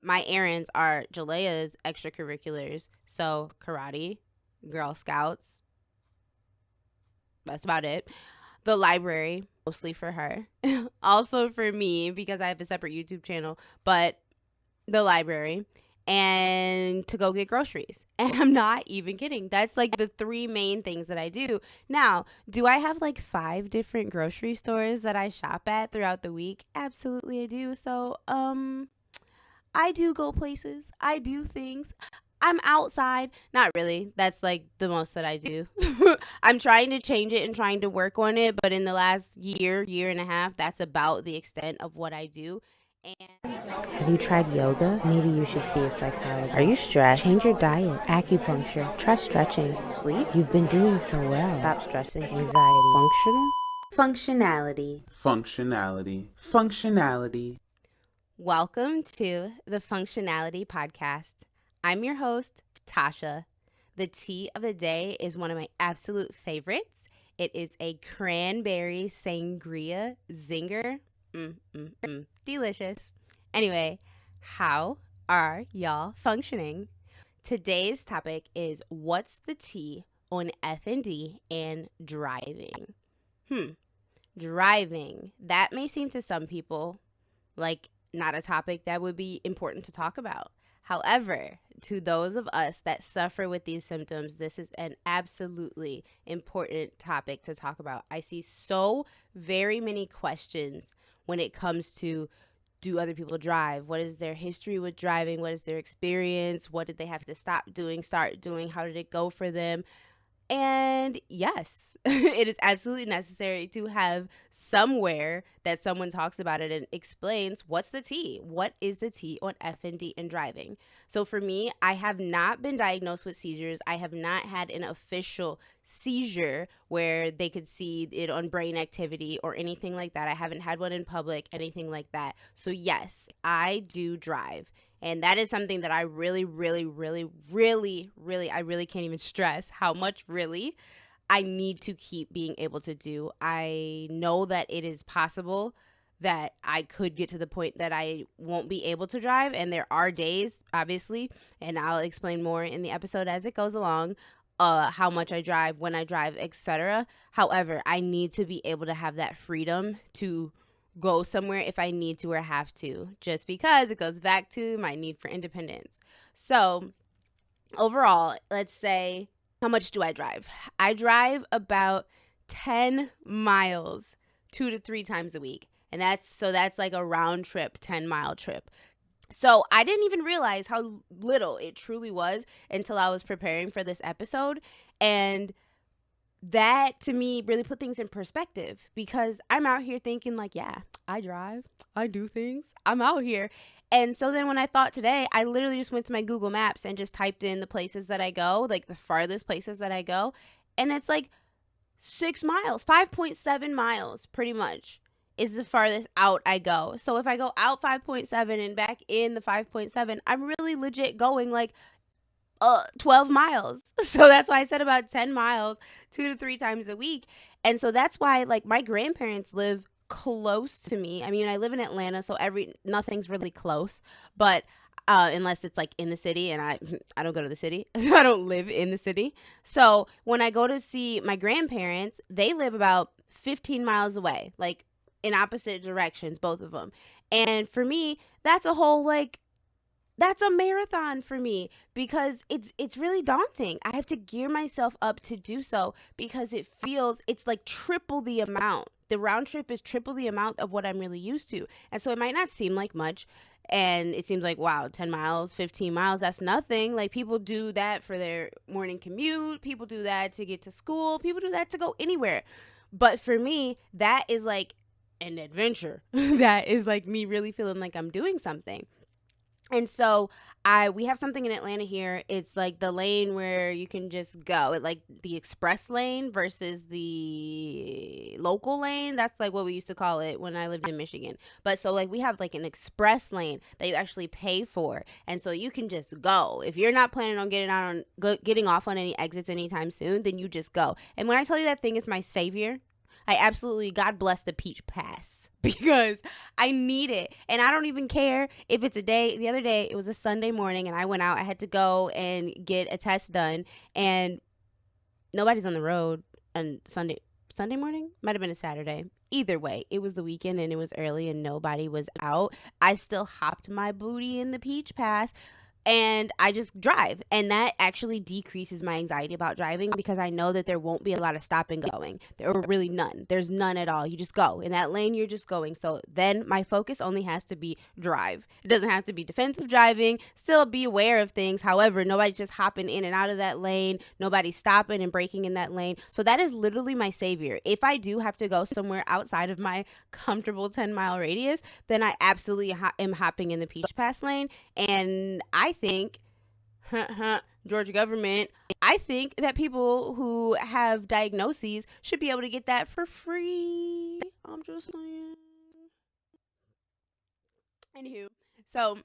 my errands are Jalea's extracurriculars. So karate, Girl Scouts, that's about it. The library, mostly for her. Also for me, because I have a separate YouTube channel, but the library and to go get groceries. And I'm not even kidding. That's like the three main things that I do. Now, do I have like 5 different grocery stores that I shop at throughout the week? Absolutely I do. So, I do go places. I do things. I'm outside. Not really. That's like the most that I do. I'm trying to change it and trying to work on it, but in the last year and a half, that's about the extent of what I do. And Have you tried yoga? Maybe you should see a psychologist. Are you stressed? Change your diet. Acupuncture. Try stretching. Sleep? You've been doing so well. Stop stressing. Anxiety. Functional? Functionality. Functionality. welcome to the Functionality Podcast. I'm your host, Tausha. The tea of the day is one of my absolute favorites. It is a cranberry sangria zinger. Delicious. Anyway, how are y'all functioning? Today's topic is what's the tea on FND and driving? Driving. That may seem to some people like not a topic that would be important to talk about. However, to those of us that suffer with these symptoms, this is an absolutely important topic to talk about. I see so very many questions when it comes to, do other people drive? What is their history with driving? What is their experience? What did they have to stop doing, start doing? How did it go for them? And yes, it is absolutely necessary to have somewhere that someone talks about it and explains what's the tea. What is the tea on FND and driving? So for me, I have not been diagnosed with seizures. I have not had an official seizure where they could see it on brain activity or anything like that. I haven't had one in public, anything like that. So yes, I do drive. And that is something that I really can't even stress how much really I need to keep being able to do. I know that it is possible that I could get to the point that I won't be able to drive. And there are days, obviously, and I'll explain more in the episode as it goes along, how much I drive, when I drive, etc. However, I need to be able to have that freedom to go somewhere if I need to or have to, just because it goes back to my need for independence. So overall, let's say, how much do I drive? I drive about 10 miles 2 to 3 times a week. And that's like a round trip, 10-mile trip. So I didn't even realize how little it truly was until I was preparing for this episode. And that to me really put things in perspective, because I'm out here thinking like, yeah, I drive, I do things, I'm out here. And so then when I thought today, I literally just went to my Google Maps and just typed in the places that I go, like the farthest places that I go. And it's like 6 miles, 5.7 miles pretty much is the farthest out I go. So if I go out 5.7 and back in the 5.7, I'm really legit going like 12 miles. So that's why I said about 10 miles 2 to 3 times a week. And so that's why like my grandparents live close to me. I mean, I live in Atlanta, so nothing's really close, but unless it's like in the city, and I don't go to the city. So I don't live in the city. So when I go to see my grandparents, they live about 15 miles away, like in opposite directions, both of them. And for me, that's a marathon for me, because it's really daunting. I have to gear myself up to do so, because it's like triple the amount. The round trip is triple the amount of what I'm really used to. And so it might not seem like much. And it seems like, wow, 10 miles, 15 miles, that's nothing. Like people do that for their morning commute. People do that to get to school. People do that to go anywhere. But for me, that is like an adventure. That is like me really feeling like I'm doing something. And so we have something in Atlanta here. It's like the lane where you can just go. It like the express lane versus the local lane. That's like what we used to call it when I lived in Michigan. But so like we have like an express lane that you actually pay for. And so you can just go. If you're not planning on getting off on any exits anytime soon, then you just go. And when I tell you that thing is my savior, I absolutely, God bless the Peach Pass because I need it. And I don't even care if it's a day. The other day, it was a Sunday morning and I went out. I had to go and get a test done, and nobody's on the road on Sunday morning. Might have been a Saturday. Either way, it was the weekend and it was early and nobody was out. I still hopped my booty in the Peach Pass and I just drive. And that actually decreases my anxiety about driving because I know that there won't be a lot of stop and going. There are really none. There's none at all. You just go. In that lane, you're just going. So then my focus only has to be drive. It doesn't have to be defensive driving. Still be aware of things. However, nobody's just hopping in and out of that lane. Nobody's stopping and braking in that lane. So that is literally my savior. If I do have to go somewhere outside of my comfortable 10-mile radius, then I absolutely am hopping in the Peach Pass lane. And I think, Georgia government, I think that people who have diagnoses should be able to get that for free. I'm just saying. Anywho, so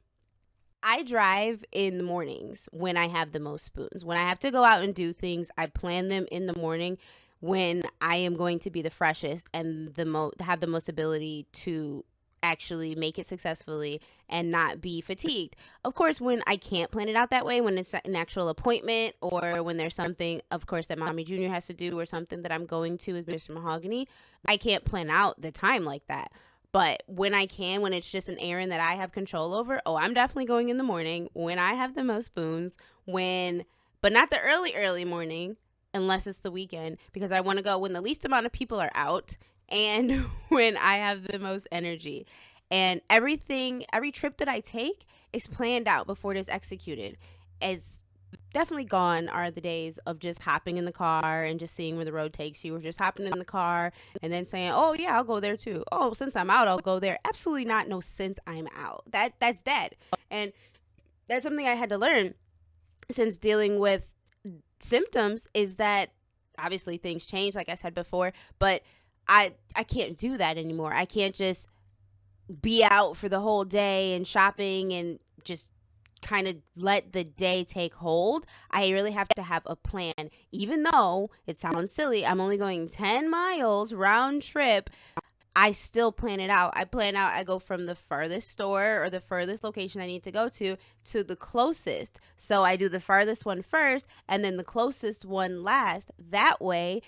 I drive in the mornings when I have the most spoons. When I have to go out and do things, I plan them in the morning when I am going to be the freshest and have the most ability to actually make it successfully and not be fatigued. Of course, when I can't plan it out that way, when it's an actual appointment or when there's something, of course, that Mommy Junior has to do or something that I'm going to with Mr. Mahogany, I can't plan out the time like that. But when I can, when it's just an errand that I have control over, oh, I'm definitely going in the morning when I have the most spoons, but not the early morning unless it's the weekend because I want to go when the least amount of people are out and when I have the most energy. And every trip that I take is planned out before it is executed. It's definitely gone are the days of just hopping in the car and just seeing where the road takes you, or just hopping in the car and then saying, oh yeah, I'll go there too. Oh, since I'm out, I'll go there. Absolutely not. No, since I'm out. That's dead. And that's something I had to learn since dealing with symptoms, is that obviously things change, like I said before, but I can't do that anymore. I can't just be out for the whole day and shopping and just kind of let the day take hold. I really have to have a plan. Even though it sounds silly, I'm only going 10 miles round trip. I still plan it out. I go from the furthest store or the furthest location I need to go to the closest. So I do the farthest one first and then the closest one last. That way,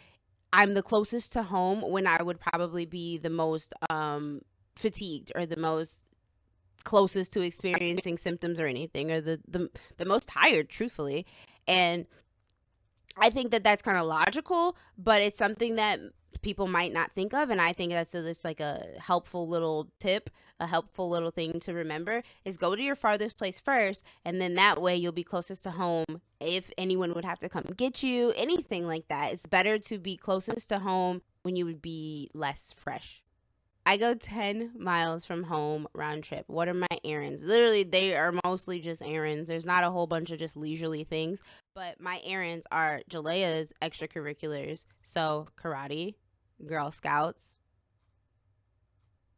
I'm the closest to home when I would probably be the most fatigued or the most closest to experiencing symptoms or anything, or the most tired, truthfully. And I think that that's kind of logical, but it's something that people might not think of. And I think that's just like a helpful little tip, a helpful little thing to remember, is go to your farthest place first. And then that way you'll be closest to home. If anyone would have to come get you, anything like that, it's better to be closest to home when you would be less fresh. I go 10 miles from home round trip. What are my errands? Literally, they are mostly just errands. There's not a whole bunch of just leisurely things. But my errands are Jalea's extracurriculars. So, karate, Girl Scouts.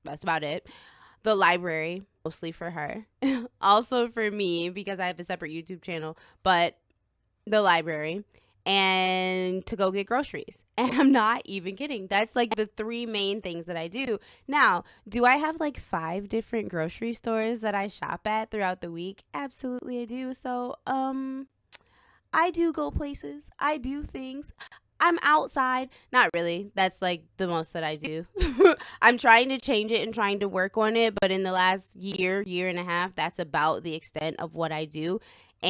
That's about it. The library, mostly for her. Also for me, because I have a separate YouTube channel. But the library, and to go get groceries. And I'm not even kidding. That's like the three main things that I do. Now, do I have like 5 different grocery stores that I shop at throughout the week? Absolutely I do. So, I do go places. I do things. I'm outside. Not really. That's like the most that I do. I'm trying to change it and trying to work on it, but in the last year and a half, that's about the extent of what I do.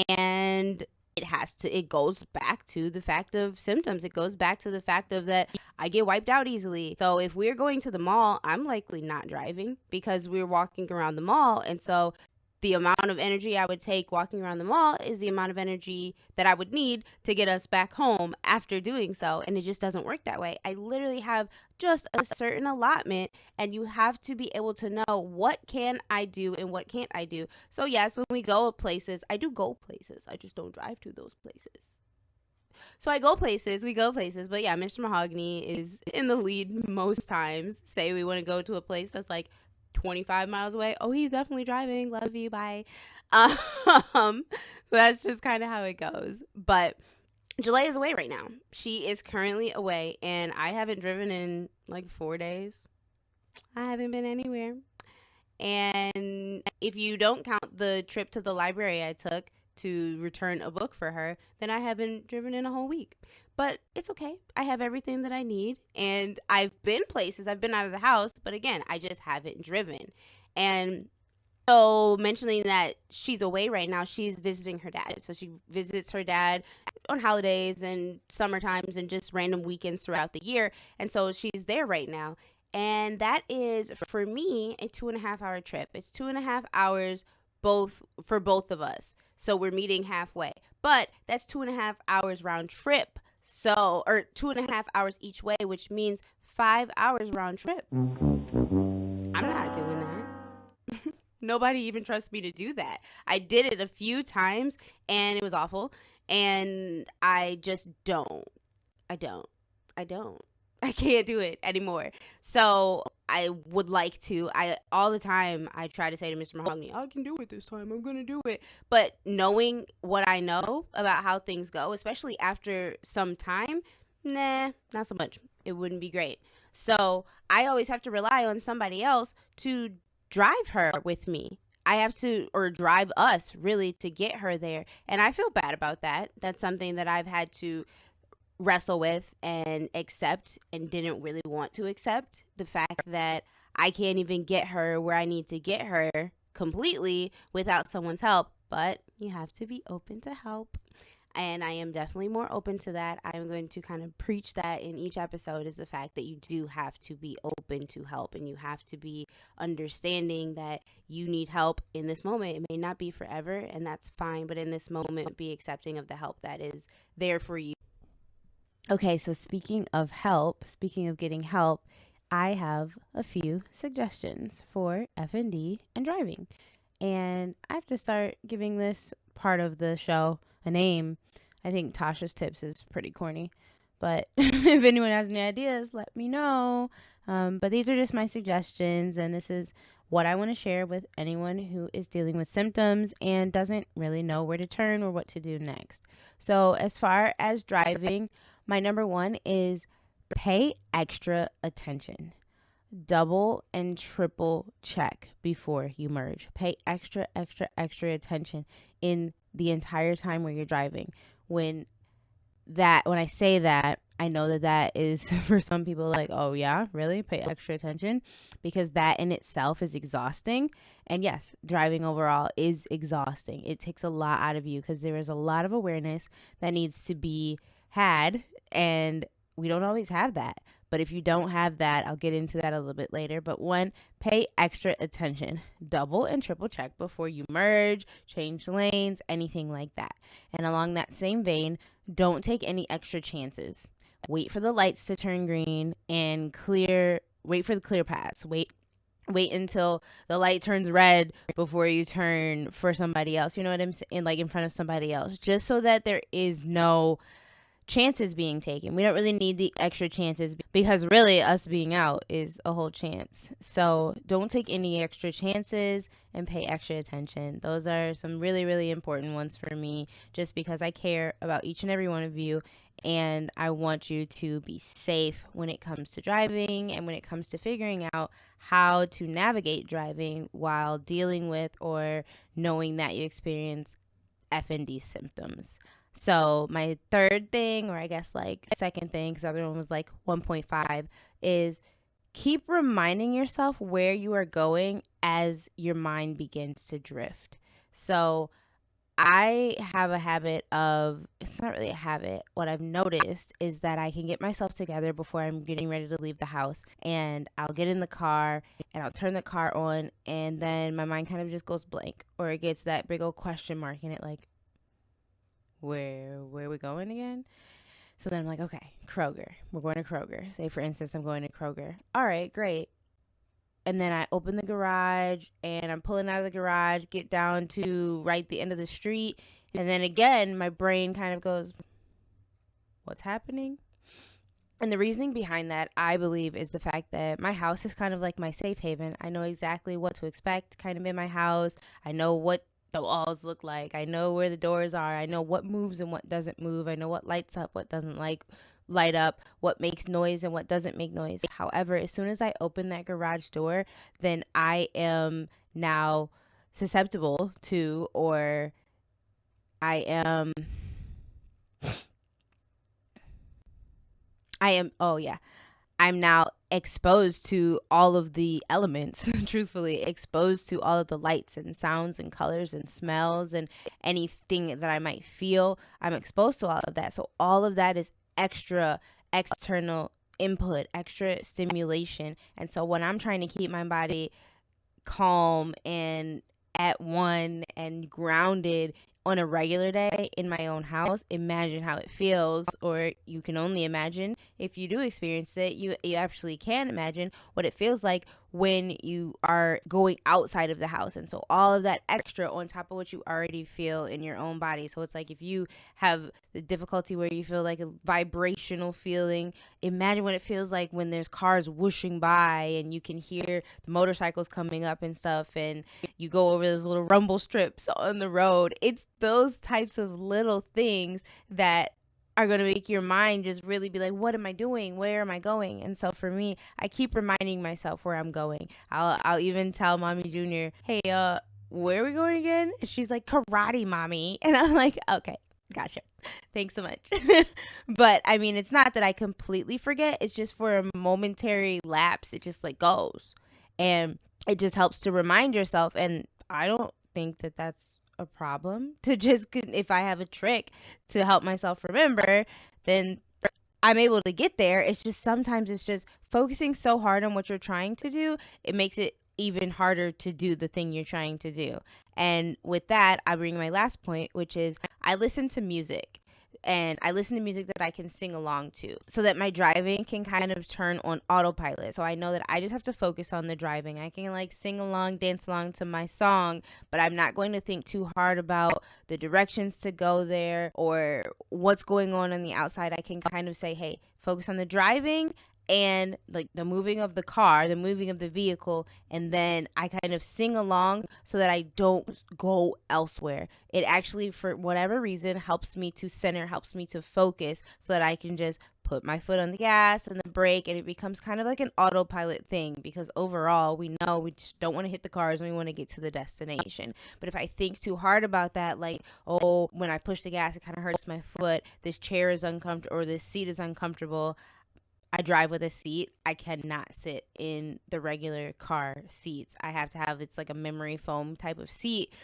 And it goes back to the fact of symptoms. It goes back to the fact of that I get wiped out easily. So if we're going to the mall, I'm likely not driving because we're walking around the mall. And so the amount of energy I would take walking around the mall is the amount of energy that I would need to get us back home after doing so. And it just doesn't work that way. I literally have just a certain allotment, and you have to be able to know what can I do and what can't I do. So yes, when we go places, I do go places. I just don't drive to those places. So we go places, but yeah, Mr. Mahogany is in the lead most times. Say we want to go to a place that's like 25 miles away. Oh, he's definitely driving. Love you. Bye. So that's just kind of how it goes. But Jalea is away right now. She is currently away, and I haven't driven in like 4 days. I haven't been anywhere. And if you don't count the trip to the library I took to return a book for her, then I haven't driven in a whole week. But it's okay. I have everything that I need. And I've been places, I've been out of the house, but again, I just haven't driven. And so, mentioning that she's away right now, she's visiting her dad. So, she visits her dad on holidays and summer times and just random weekends throughout the year. And so, she's there right now. And that is, for me, a 2.5 hour trip. It's 2.5 hours for both of us. So, we're meeting halfway. But that's 2.5 hours round trip. So, or 2.5 hours each way, which means 5 hours round trip. I'm not doing that. Nobody even trusts me to do that. I did it a few times and it was awful. And I just don't. I don't. I don't. I can't do it anymore. So I would like to. I all the time I try to say to Mr. Mahogany, I can do it this time. I'm gonna do it. But knowing what I know about how things go, especially after some time, nah, not so much. It wouldn't be great. So I always have to rely on somebody else to drive her with me. I have to, or drive us really to get her there. And I feel bad about that. That's something that I've had to wrestle with and accept and didn't really want to accept the fact that I can't even get her where I need to get her completely without someone's help. But you have to be open to help. And I am definitely more open to that. I'm going to kind of preach that in each episode is the fact that you do have to be open to help and you have to be understanding that you need help in this moment. It may not be forever, and that's fine, but in this moment, be accepting of the help that is there for you. Okay, so speaking of help, speaking of getting help, I have a few suggestions for FND and driving. And I have to start giving this part of the show a name. I think Tausha's tips is pretty corny, but if anyone has any ideas, let me know. But these are just my suggestions, and this is what I want to share with anyone who is dealing with symptoms and doesn't really know where to turn or what to do next. So, as far as driving, my number one is pay extra attention. Double and triple check before you merge. Pay extra, extra, extra attention in the entire time where you're driving. When I say that, I know that is for some people like, oh yeah, really? Pay extra attention? Because that in itself is exhausting. And yes, driving overall is exhausting. It takes a lot out of you because there is a lot of awareness that needs to be had, and we don't always have that. But if you don't have that, I'll get into that a little bit later. But one, pay extra attention. Double and triple check before you merge, change lanes, anything like that. And along that same vein, don't take any extra chances. Wait for the lights to turn green and wait for the clear paths. Wait until the light turns red before you turn for somebody else. You know what I'm saying? Like in front of somebody else. Just so that there is no chances being taken. We don't really need the extra chances because really us being out is a whole chance. So don't take any extra chances and pay extra attention. Those are some really, really important ones for me just because I care about each and every one of you and I want you to be safe when it comes to driving and when it comes to figuring out how to navigate driving while dealing with or knowing that you experience FND symptoms. So my third thing, or I guess like second thing, because the other one was like 1.5, is keep reminding yourself where you are going as your mind begins to drift. So I have a habit of, it's not really a habit. What I've noticed is that I can get myself together before I'm getting ready to leave the house and I'll get in the car and I'll turn the car on and then my mind kind of just goes blank or it gets that big old question mark in it like, where are we going again? So then I'm like, okay, Kroger. We're going to Kroger. Say, for instance, I'm going to Kroger. All right, great. And then I open the garage and I'm pulling out of the garage, get down to right the end of the street. And then again, my brain kind of goes, what's happening? And the reasoning behind that, I believe, is the fact that my house is kind of like my safe haven. I know exactly what to expect kind of in my house. I know what the walls look like. I know where the doors are. I know what moves and what doesn't move. I know what lights up, what doesn't light up, what makes noise and what doesn't make noise. However, as soon as I open that garage door, then I am now susceptible to, or I am oh yeah, I'm now exposed to all of the elements, truthfully, exposed to all of the lights and sounds and colors and smells and anything that I might feel. I'm exposed to all of that. So all of that is extra external input, extra stimulation. And so when I'm trying to keep my body calm and at one and grounded on a regular day in my own house, imagine how it feels, or you can only imagine if you do experience it. You actually can imagine what it feels like when you are going outside of the house. And so all of that extra on top of what you already feel in your own body. So it's like if you have the difficulty where you feel like a vibrational feeling, imagine what it feels like when there's cars whooshing by and you can hear the motorcycles coming up and stuff, and you go over those little rumble strips on the road. It's those types of little things that are going to make your mind just really be like, what am I doing? Where am I going? And so for me, I keep reminding myself where I'm going. I'll even tell Mommy Junior, hey, where are we going again? And she's like, karate, Mommy. And I'm like, okay, gotcha. Thanks so much. But I mean, it's not that I completely forget. It's just for a momentary lapse, it just like goes. And it just helps to remind yourself. And I don't think that that's a problem to just, if I have a trick to help myself remember, then I'm able to get there. It's just sometimes it's just focusing so hard on what you're trying to do, it makes it even harder to do the thing you're trying to do. And with that, I bring my last point, which is I listen to music. And I listen to music that I can sing along to so that my driving can kind of turn on autopilot. So I know that I just have to focus on the driving. I can like sing along, dance along to my song, but I'm not going to think too hard about the directions to go there or what's going on the outside. I can kind of say, hey, focus on the driving and like the moving of the car, the moving of the vehicle, and then I kind of sing along so that I don't go elsewhere. It actually, for whatever reason, helps me to center, helps me to focus so that I can just put my foot on the gas and the brake, and it becomes kind of like an autopilot thing because overall we know we just don't want to hit the cars and we want to get to the destination. But if I think too hard about that, like, oh, when I push the gas it kind of hurts my foot, this chair is uncomfortable or this seat is uncomfortable, I drive with a seat. I cannot sit in the regular car seats. I have to have, it's like a memory foam type of seat.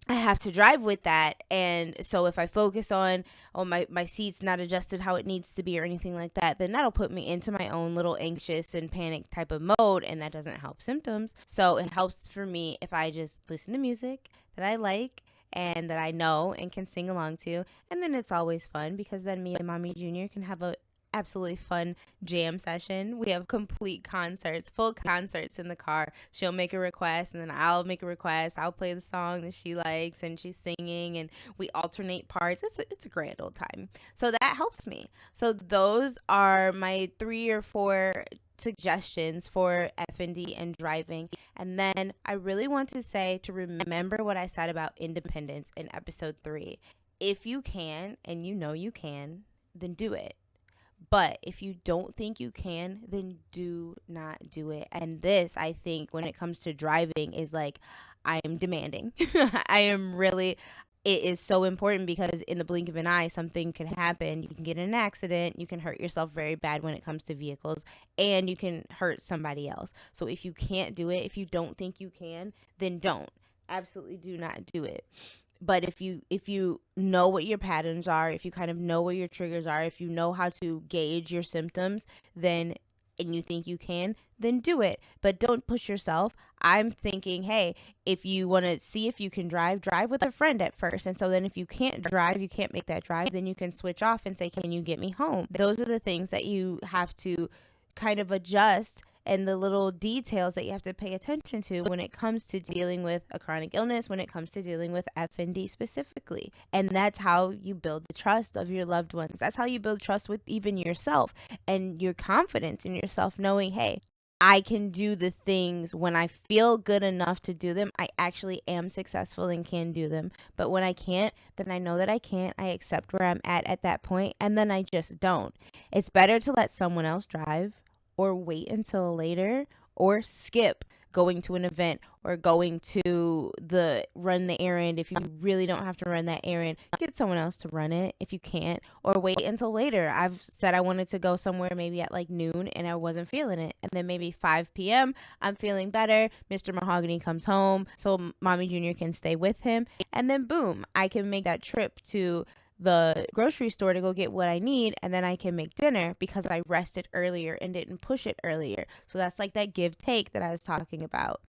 I have to drive with that. And so if I focus on, oh, my seat's not adjusted how it needs to be or anything like that, then that'll put me into my own little anxious and panic type of mode. And that doesn't help symptoms. So it helps for me if I just listen to music that I like and that I know and can sing along to. And then it's always fun because then me and Mommy Junior can have a absolutely fun jam session. We have complete concerts, full concerts in the car. She'll make a request and then I'll make a request. I'll play the song that she likes and she's singing and we alternate parts. It's a grand old time. So that helps me. So those are my 3 or 4 suggestions for FND and driving. And then I really want to say to remember what I said about independence in episode 3. If you can and you know you can, then do it. But if you don't think you can, then do not do it. And this, I think, when it comes to driving, is like, I am demanding. I am really, it is so important because in the blink of an eye, something can happen. You can get in an accident. You can hurt yourself very bad when it comes to vehicles, and you can hurt somebody else. So if you can't do it, if you don't think you can, then don't. Absolutely do not do it. But if you know what your patterns are, if you kind of know where your triggers are, if you know how to gauge your symptoms, then and you think you can, then do it. But don't push yourself. I'm thinking, hey, if you want to see if you can drive, drive with a friend at first. And so then if you can't drive, you can't make that drive, then you can switch off and say, can you get me home? Those are the things that you have to kind of adjust and the little details that you have to pay attention to when it comes to dealing with a chronic illness, when it comes to dealing with FND specifically. And that's how you build the trust of your loved ones. That's how you build trust with even yourself and your confidence in yourself, knowing, hey, I can do the things when I feel good enough to do them. I actually am successful and can do them. But when I can't, then I know that I can't. I accept where I'm at that point, and then I just don't. It's better to let someone else drive or wait until later or skip going to an event or going to the run the errand. If you really don't have to run that errand, get someone else to run it if you can't, or wait until later. I've said I wanted to go somewhere maybe at like noon and I wasn't feeling it, and then maybe 5 p.m. I'm feeling better. Mr. Mahogany comes home so Mommy Junior can stay with him, and then boom, I can make that trip to the grocery store to go get what I need, and then I can make dinner because I rested earlier and didn't push it earlier. So that's like that give take that I was talking about.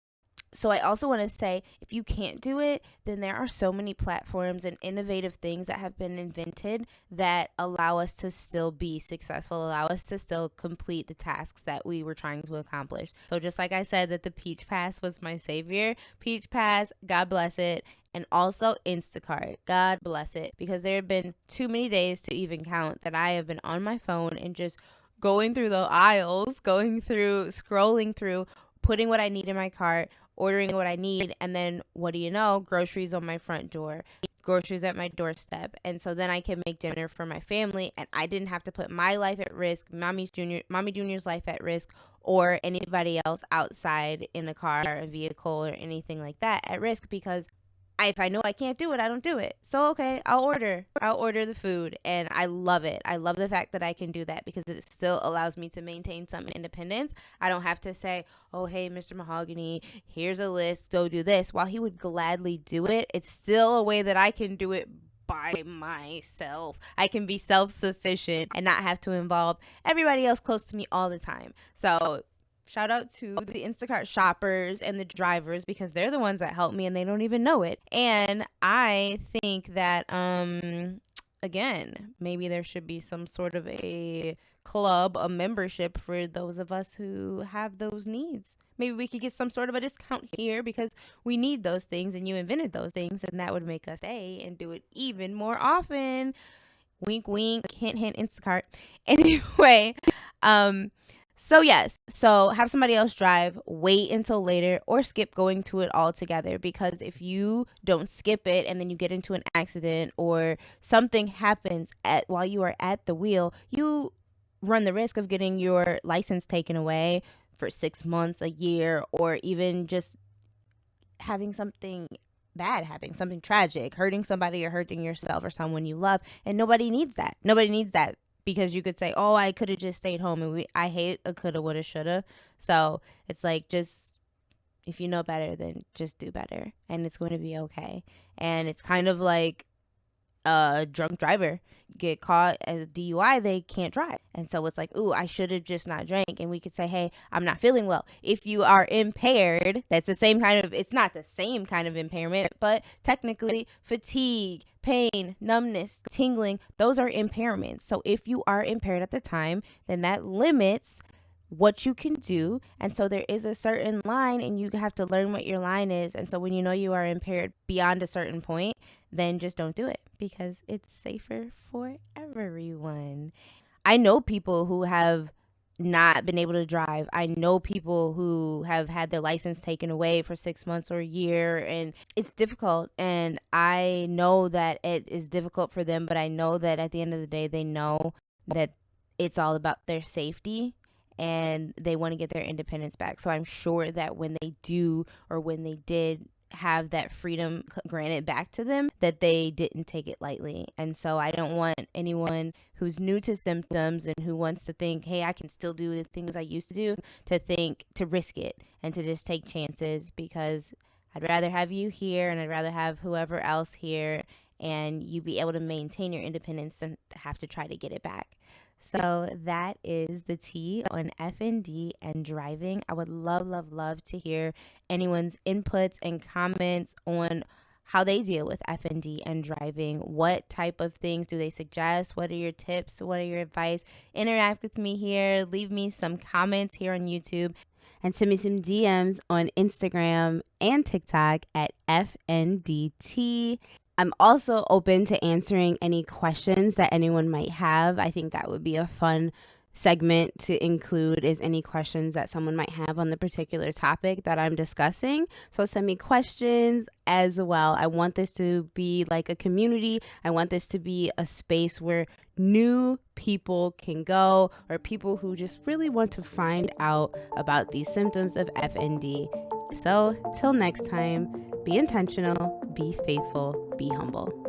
So I also want to say, if you can't do it, then there are so many platforms and innovative things that have been invented that allow us to still be successful, allow us to still complete the tasks that we were trying to accomplish. So just like I said that the Peach Pass was my savior, Peach Pass, God bless it, and also Instacart, God bless it, because there have been too many days to even count that I have been on my phone and just going through the aisles, going through, scrolling through, putting what I need in my cart, ordering what I need, and then what do you know? Groceries on my front door, groceries at my doorstep. And so then I can make dinner for my family, and I didn't have to put my life at risk, Mommy Junior's life at risk, or anybody else outside in a car, a vehicle, or anything like that at risk, because if I know I can't do it, I don't do it. So okay, I'll order the food, and I love it. I love the fact that I can do that because it still allows me to maintain some independence. I don't have to say, "Oh, hey, Mr. Mahogany, here's a list, go do this." While he would gladly do it, it's still a way that I can do it by myself. I can be self-sufficient and not have to involve everybody else close to me all the time. So shout out to the Instacart shoppers and the drivers because they're the ones that help me and they don't even know it. And I think that again, maybe there should be some sort of a club, a membership for those of us who have those needs. Maybe we could get some sort of a discount here because we need those things and you invented those things, and that would make us stay and do it even more often. Wink, wink, hint, hint, Instacart. Anyway, um, so yes, so have somebody else drive, wait until later, or skip going to it altogether. Because if you don't skip it and then you get into an accident or something happens while you are at the wheel, you run the risk of getting your license taken away for 6 months, a year, or even just having something bad happen, something tragic, hurting somebody or hurting yourself or someone you love. And nobody needs that. Nobody needs that because you could say, oh, I could have just stayed home. And I hate a coulda, woulda, shoulda. So it's like, just if you know better, then just do better. And it's going to be okay. And it's kind of like a drunk driver get caught as a DUI, they can't drive. And so it's like, ooh, I should have just not drank. And we could say, hey, I'm not feeling well. If you are impaired, that's the same kind of, it's not the same kind of impairment, but technically fatigue, pain, numbness, tingling, those are impairments. So if you are impaired at the time, then that limits what you can do. And so there is a certain line and you have to learn what your line is. And so when you know you are impaired beyond a certain point, then just don't do it because it's safer for everyone. I know people who have not been able to drive. I know people who have had their license taken away for 6 months or a year, and it's difficult. And I know that it is difficult for them, but I know that at the end of the day, they know that it's all about their safety and they want to get their independence back. So I'm sure that when they do, or when they did have that freedom granted back to them, that they didn't take it lightly. And so I don't want anyone who's new to symptoms and who wants to think, hey, I can still do the things I used to do, to risk it and to just take chances, because I'd rather have you here and I'd rather have whoever else here and you be able to maintain your independence than have to try to get it back. So that is the tea on FND and driving. I would love to hear anyone's inputs and comments on how they deal with FND and driving. What type of things do they suggest? What are your tips? What are your advice? Interact with me here. Leave me some comments here on YouTube and send me some DMs on Instagram and TikTok at FNDT. I'm also open to answering any questions that anyone might have. I think that would be a fun segment to include is any questions that someone might have on the particular topic that I'm discussing. So send me questions as well. I want this to be like a community. I want this to be a space where new people can go, or people who just really want to find out about these symptoms of FND. So till next time, be intentional, be faithful, be humble.